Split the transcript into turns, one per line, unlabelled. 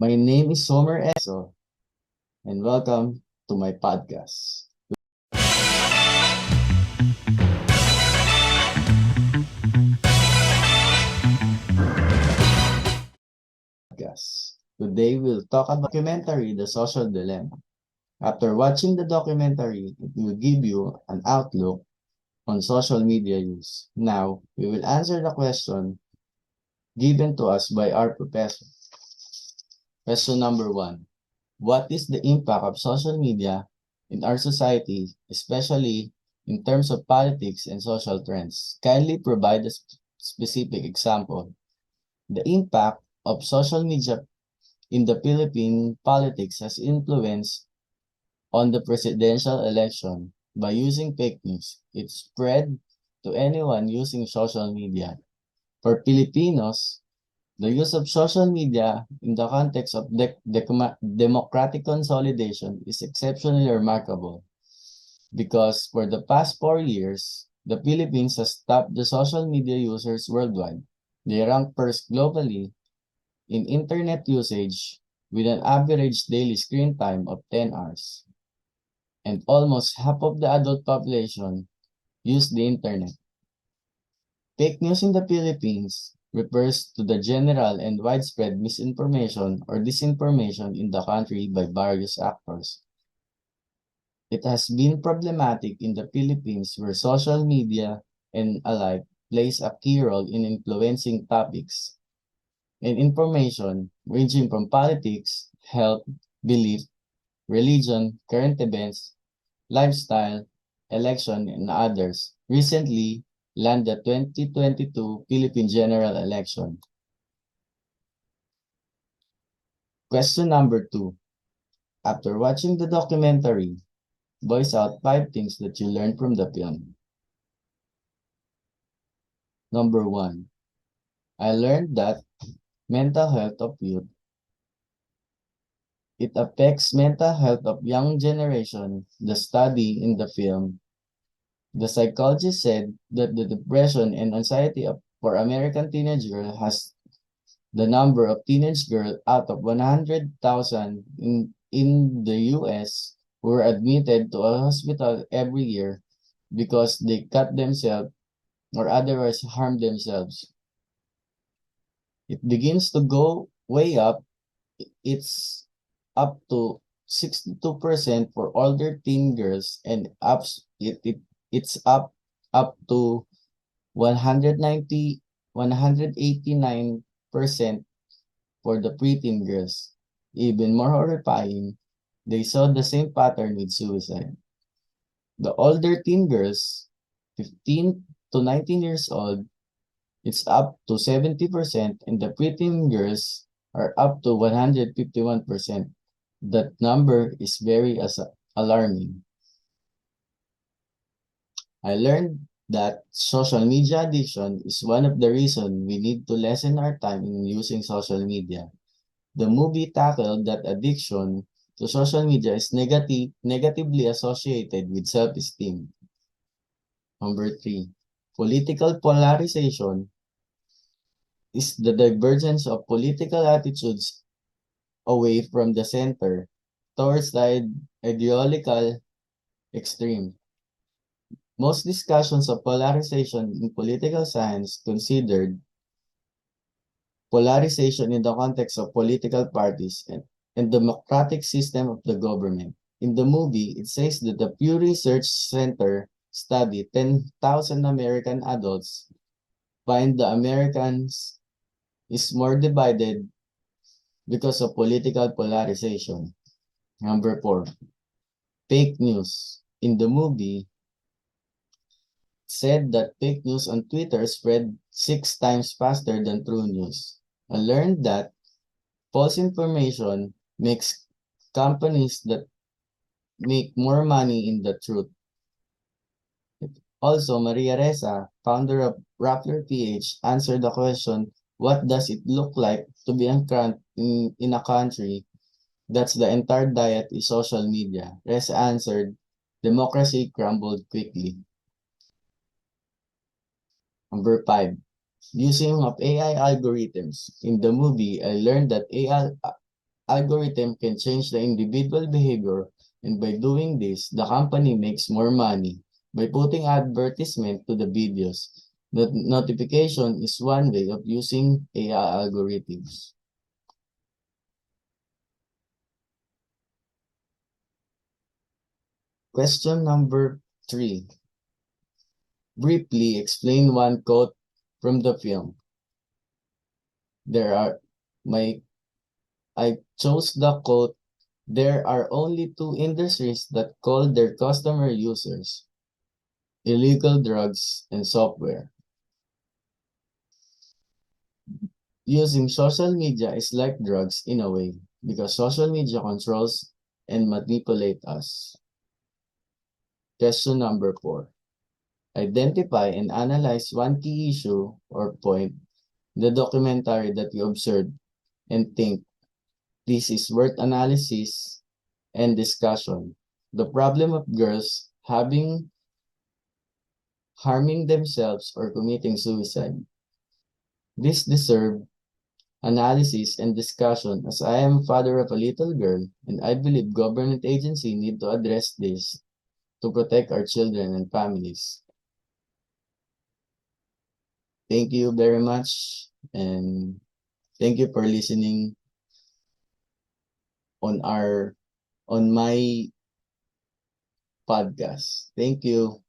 My name is Homer Esso, and welcome to my podcast. Today we'll talk about documentary The Social Dilemma. After watching the documentary, it will give you an outlook on social media use. Now, we will answer the question given to us by our professor. Question number 1. What is the impact of social media in our society, especially in terms of politics and social trends? Kindly provide a specific example. The impact of social media in the Philippine politics has influence on the presidential election by using fake news. It spread to anyone using social media. For Filipinos, the use of social media in the context of democratic consolidation is exceptionally remarkable because for the past 4 years, the Philippines has topped the social media users worldwide. They rank first globally in internet usage with an average daily screen time of 10 hours. And almost half of the adult population use the internet. Fake news in the Philippines refers to the general and widespread misinformation or disinformation in the country by various actors. It has been problematic in the Philippines where social media and alike plays a key role in influencing topics and information ranging from politics, health, belief, religion, current events, lifestyle, election, and others. Recently, landed the 2022 Philippine General Election. Question number 2. After watching the documentary, voice out 5 things that you learned from the film. Number 1. I learned that mental health of youth. It affects mental health of young generation. The study in the film, the psychologist said that the depression and anxiety for American teenage girl has the number of teenage girls out of 100,000 in the US who were admitted to a hospital every year because they cut themselves or otherwise harm themselves. It begins to go way up. It's up to 62% for older teen girls and it's up to 189% for the preteen girls. Even more horrifying, they saw the same pattern with suicide. The older teen girls, 15 to 19 years old, it's up to 70%, and the preteen girls are up to 151%. That number is very alarming. I learned that social media addiction is one of the reasons we need to lessen our time in using social media. The movie tackled that addiction to social media is negatively associated with self-esteem. Number 3, political polarization is the divergence of political attitudes away from the center towards the ideological extreme. Most discussions of polarization in political science considered polarization in the context of political parties and democratic system of the government. In the movie, it says that the Pew Research Center studied 10,000 American adults find the Americans is more divided because of political polarization. Number 4, fake news. In the movie, said that fake news on Twitter spread 6 times faster than true news. I learned that false information makes companies that make more money in the truth. Also, Maria Reza, founder of Rappler PH, answered the question, what does it look like to be in a country that's the entire diet is social media? Reza answered, democracy crumbled quickly. Number 5, using of AI algorithms. In the movie, I learned that algorithm can change the individual behavior, and by doing this, the company makes more money by putting advertisement to the videos. The notification is one way of using AI algorithms. Question number 3. Briefly explain one quote from the film. There are my I chose the quote, "There are only two industries that call their customer users, illegal drugs and software." Using social media is like drugs in a way because social media controls and manipulate us. Question number 4. Identify and analyze one key issue or point in the documentary that you observed and think this is worth analysis and discussion. The problem of girls harming themselves or committing suicide. This deserve analysis and discussion as I am father of a little girl and I believe government agency need to address this to protect our children and families. Thank you very much and thank you for listening on my podcast. Thank you.